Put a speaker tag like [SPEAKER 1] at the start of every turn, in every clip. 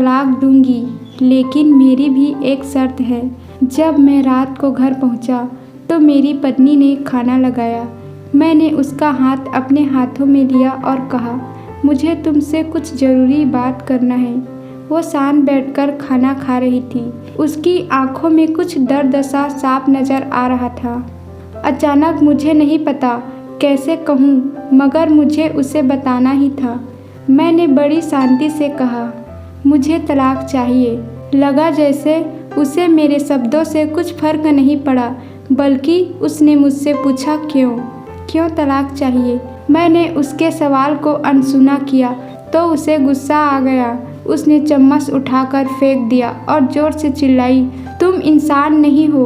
[SPEAKER 1] तलाक दूंगी, लेकिन मेरी भी एक शर्त है। जब मैं रात को घर पहुंचा तो मेरी पत्नी ने खाना लगाया। मैंने उसका हाथ अपने हाथों में लिया और कहा, मुझे तुमसे कुछ ज़रूरी बात करना है। वो शांत बैठकर खाना खा रही थी। उसकी आंखों में कुछ दर्द सा साफ नज़र आ रहा था। अचानक मुझे नहीं पता कैसे कहूँ, मगर मुझे उसे बताना ही था। मैंने बड़ी शांति से कहा, मुझे तलाक चाहिए। लगा जैसे उसे मेरे शब्दों से कुछ फर्क नहीं पड़ा, बल्कि उसने मुझसे पूछा, क्यों तलाक चाहिए। मैंने उसके सवाल को अनसुना किया तो उसे गुस्सा आ गया। उसने चम्मच उठाकर फेंक दिया और ज़ोर से चिल्लाई, तुम इंसान नहीं हो।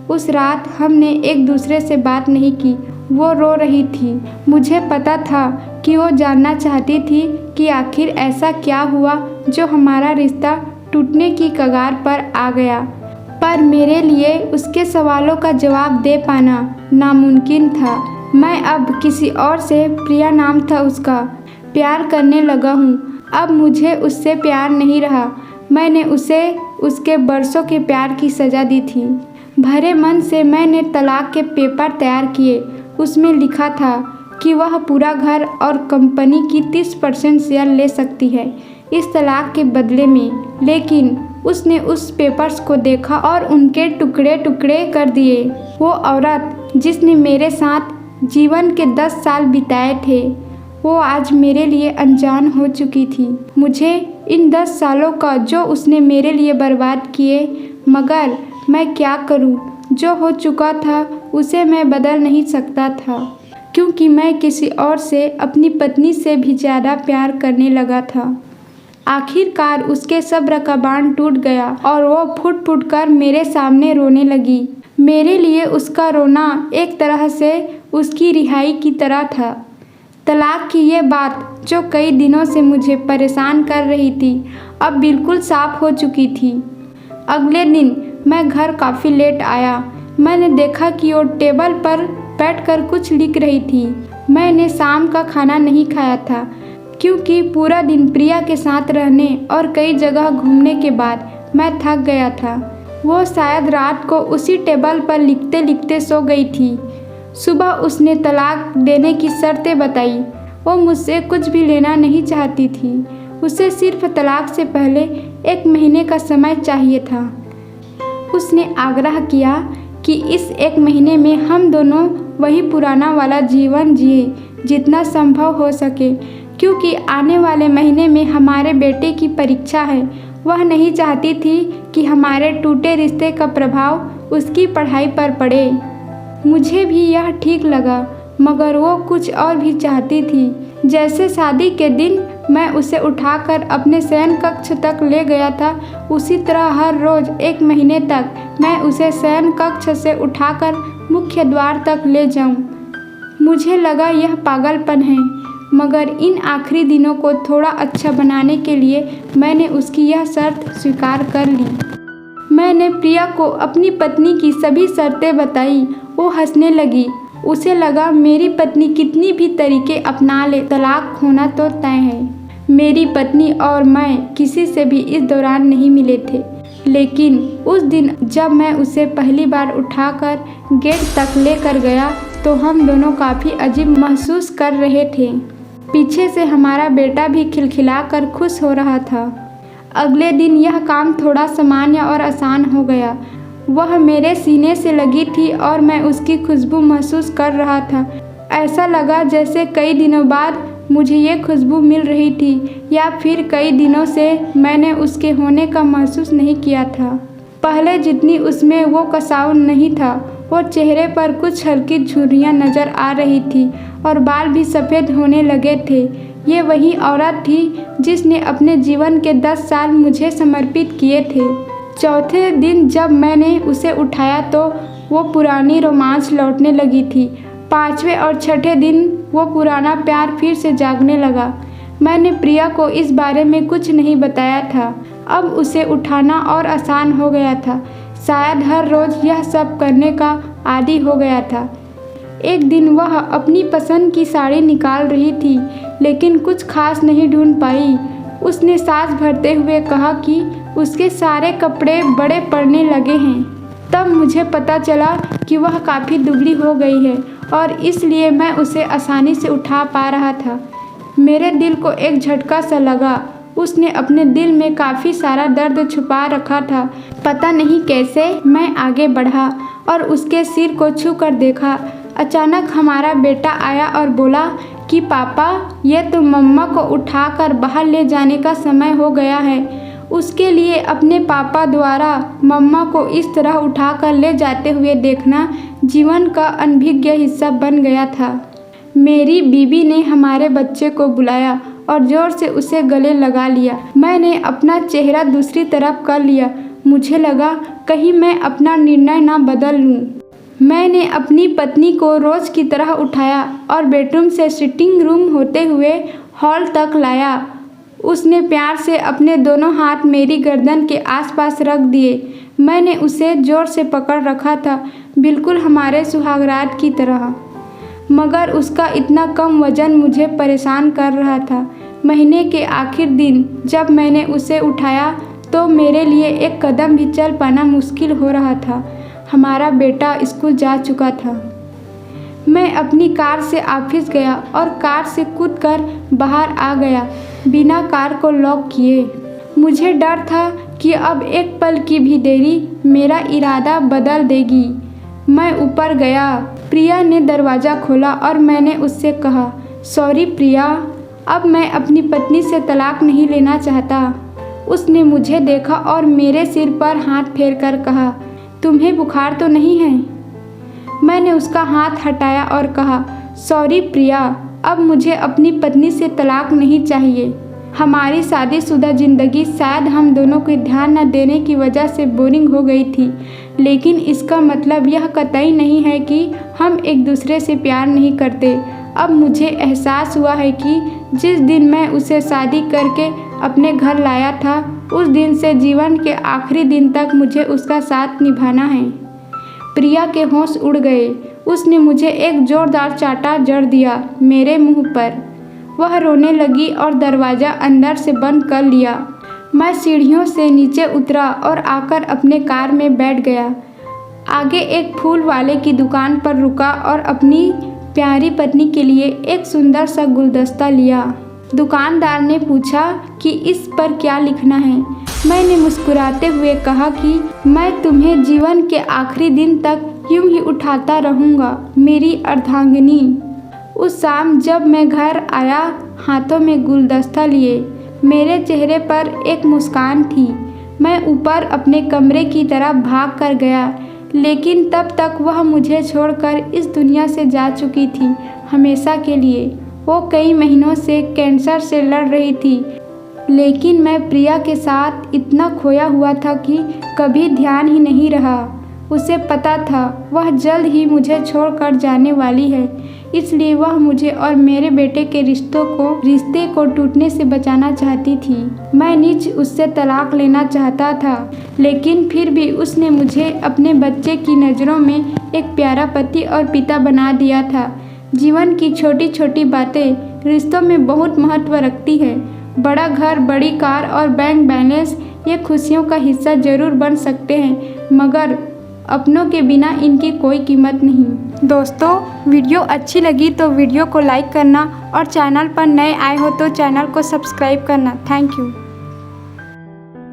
[SPEAKER 1] उस रात हमने एक दूसरे से बात नहीं की। वो रो रही थी। मुझे पता था कि वो जानना चाहती थी कि आखिर ऐसा क्या हुआ जो हमारा रिश्ता टूटने की कगार पर आ गया। पर मेरे लिए उसके सवालों का जवाब दे पाना नामुमकिन था। मैं अब किसी और से, प्रिया नाम था उसका, प्यार करने लगा हूँ। अब मुझे उससे प्यार नहीं रहा। मैंने उसे उसके बरसों के प्यार की सज़ा दी थी। भरे मन से मैंने तलाक के पेपर तैयार किए। उसमें लिखा था कि वह पूरा घर और कंपनी की 30% शेयर ले सकती है इस तलाक के बदले में। लेकिन उसने उस पेपर्स को देखा और उनके टुकड़े टुकड़े कर दिए। वो औरत जिसने मेरे साथ जीवन के 10 साल बिताए थे, वो आज मेरे लिए अनजान हो चुकी थी। मुझे इन 10 सालों का जो उसने मेरे लिए बर्बाद किए, मगर मैं क्या करूं? जो हो चुका था उसे मैं बदल नहीं सकता था, क्योंकि मैं किसी और से, अपनी पत्नी से भी ज़्यादा प्यार करने लगा था। आखिरकार उसके सब्र का बांध टूट गया और वो फुट फुट कर मेरे सामने रोने लगी। मेरे लिए उसका रोना एक तरह से उसकी रिहाई की तरह था। तलाक की ये बात जो कई दिनों से मुझे परेशान कर रही थी, अब बिल्कुल साफ हो चुकी थी। अगले दिन मैं घर काफ़ी लेट आया। मैंने देखा कि वो टेबल पर बैठकर कुछ लिख रही थी। मैंने शाम का खाना नहीं खाया था, क्योंकि पूरा दिन प्रिया के साथ रहने और कई जगह घूमने के बाद मैं थक गया था। वो शायद रात को उसी टेबल पर लिखते लिखते सो गई थी। सुबह उसने तलाक देने की शर्तें बताई। वो मुझसे कुछ भी लेना नहीं चाहती थी। उसे सिर्फ तलाक से पहले 1 महीने का समय चाहिए था। उसने आग्रह किया कि इस 1 महीने में हम दोनों वही पुराना वाला जीवन जिए जितना संभव हो सके, क्योंकि आने वाले महीने में हमारे बेटे की परीक्षा है। वह नहीं चाहती थी कि हमारे टूटे रिश्ते का प्रभाव उसकी पढ़ाई पर पड़े। मुझे भी यह ठीक लगा, मगर वो कुछ और भी चाहती थी। जैसे शादी के दिन मैं उसे उठाकर अपने शयन कक्ष तक ले गया था, उसी तरह हर रोज़ 1 महीने तक मैं उसे शयन कक्ष से उठाकर मुख्य द्वार तक ले जाऊं। मुझे लगा यह पागलपन है, मगर इन आखिरी दिनों को थोड़ा अच्छा बनाने के लिए मैंने उसकी यह शर्त स्वीकार कर ली। मैंने प्रिया को अपनी पत्नी की सभी शर्तें बताई। वो हंसने लगी। उसे लगा मेरी पत्नी कितनी भी तरीके अपना ले, तलाक होना तो तय है। मेरी पत्नी और मैं किसी से भी इस दौरान नहीं मिले थे, लेकिन उस दिन जब मैं उसे पहली बार उठाकर गेट तक लेकर गया तो हम दोनों काफ़ी अजीब महसूस कर रहे थे। पीछे से हमारा बेटा भी खिलखिलाकर खुश हो रहा था। अगले दिन यह काम थोड़ा सामान्य और आसान हो गया। वह मेरे सीने से लगी थी और मैं उसकी खुशबू महसूस कर रहा था। ऐसा लगा जैसे कई दिनों बाद मुझे ये खुशबू मिल रही थी, या फिर कई दिनों से मैंने उसके होने का महसूस नहीं किया था। पहले जितनी उसमें वो कसाव नहीं था। वो चेहरे पर कुछ हल्की झुर्रियाँ नज़र आ रही थी और बाल भी सफ़ेद होने लगे थे। ये वही औरत थी जिसने अपने जीवन के 10 साल मुझे समर्पित किए थे। चौथे दिन जब मैंने उसे उठाया तो वो पुरानी रोमांच लौटने लगी थी। 5वें और 6ठे दिन वो पुराना प्यार फिर से जागने लगा। मैंने प्रिया को इस बारे में कुछ नहीं बताया था। अब उसे उठाना और आसान हो गया था। शायद हर रोज़ यह सब करने का आदी हो गया था। एक दिन वह अपनी पसंद की साड़ी निकाल रही थी, लेकिन कुछ खास नहीं ढूंढ पाई। उसने सांस भरते हुए कहा कि उसके सारे कपड़े बड़े पड़ने लगे हैं। तब मुझे पता चला कि वह काफ़ी दुबली हो गई है और इसलिए मैं उसे आसानी से उठा पा रहा था। मेरे दिल को एक झटका सा लगा। उसने अपने दिल में काफ़ी सारा दर्द छुपा रखा था। पता नहीं कैसे मैं आगे बढ़ा और उसके सिर को छू कर देखा। अचानक हमारा बेटा आया और बोला कि पापा, ये तो मम्मा को उठाकर बाहर ले जाने का समय हो गया है। उसके लिए अपने पापा द्वारा मम्मा को इस तरह उठाकर ले जाते हुए देखना जीवन का अनभिज्ञ हिस्सा बन गया था। मेरी बीवी ने हमारे बच्चे को बुलाया और ज़ोर से उसे गले लगा लिया। मैंने अपना चेहरा दूसरी तरफ कर लिया। मुझे लगा कहीं मैं अपना निर्णय ना बदल लूँ। मैंने अपनी पत्नी को रोज़ की तरह उठाया और बेडरूम से सिटिंग रूम होते हुए हॉल तक लाया। उसने प्यार से अपने दोनों हाथ मेरी गर्दन के आसपास रख दिए। मैंने उसे ज़ोर से पकड़ रखा था, बिल्कुल हमारे सुहागरात की तरह। मगर उसका इतना कम वज़न मुझे परेशान कर रहा था। महीने के आखिर दिन जब मैंने उसे उठाया तो मेरे लिए एक कदम भी चल पाना मुश्किल हो रहा था। हमारा बेटा स्कूल जा चुका था। मैं अपनी कार से ऑफिस गया और कार से कूदकर बाहर आ गया, बिना कार को लॉक किए। मुझे डर था कि अब एक पल की भी देरी मेरा इरादा बदल देगी। मैं ऊपर गया। प्रिया ने दरवाज़ा खोला और मैंने उससे कहा, सॉरी प्रिया, अब मैं अपनी पत्नी से तलाक नहीं लेना चाहता। उसने मुझे देखा और मेरे सिर पर हाथ फेरकर कहा, तुम्हें बुखार तो नहीं है? मैंने उसका हाथ हटाया और कहा, सॉरी प्रिया, अब मुझे अपनी पत्नी से तलाक नहीं चाहिए। हमारी शादीशुदा ज़िंदगी शायद हम दोनों को ध्यान न देने की वजह से बोरिंग हो गई थी, लेकिन इसका मतलब यह कतई नहीं है कि हम एक दूसरे से प्यार नहीं करते। अब मुझे एहसास हुआ है कि जिस दिन मैं उसे शादी करके अपने घर लाया था, उस दिन से जीवन के आखिरी दिन तक मुझे उसका साथ निभाना है। प्रिया के होश उड़ गए। उसने मुझे एक जोरदार चांटा जड़ दिया मेरे मुंह पर। वह रोने लगी और दरवाज़ा अंदर से बंद कर लिया। मैं सीढ़ियों से नीचे उतरा और आकर अपने कार में बैठ गया। आगे एक फूल वाले की दुकान पर रुका और अपनी प्यारी पत्नी के लिए एक सुंदर सा गुलदस्ता लिया। दुकानदार ने पूछा कि इस पर क्या लिखना है। मैंने मुस्कुराते हुए कहा कि मैं तुम्हें जीवन के आखिरी दिन तक यूं ही उठाता रहूँगा, मेरी अर्धांगिनी। उस शाम जब मैं घर आया, हाथों में गुलदस्ता लिए, मेरे चेहरे पर एक मुस्कान थी। मैं ऊपर अपने कमरे की तरफ भाग कर गया, लेकिन तब तक वह मुझे छोड़कर इस दुनिया से जा चुकी थी, हमेशा के लिए। वो कई महीनों से कैंसर से लड़ रही थी, लेकिन मैं प्रिया के साथ इतना खोया हुआ था कि कभी ध्यान ही नहीं रहा। उसे पता था वह जल्द ही मुझे छोड़कर जाने वाली है, इसलिए वह मुझे और मेरे बेटे के रिश्ते को टूटने से बचाना चाहती थी। मैं नीच उससे तलाक लेना चाहता था, लेकिन फिर भी उसने मुझे अपने बच्चे की नज़रों में एक प्यारा पति और पिता बना दिया था। जीवन की छोटी छोटी बातें रिश्तों में बहुत महत्व रखती है। बड़ा घर, बड़ी कार और बैंक बैलेंस ये खुशियों का हिस्सा जरूर बन सकते हैं, मगर अपनों के बिना इनकी कोई कीमत नहीं। दोस्तों, वीडियो अच्छी लगी तो वीडियो को लाइक करना और चैनल पर नए आए हो तो चैनल को सब्सक्राइब करना। Thank you.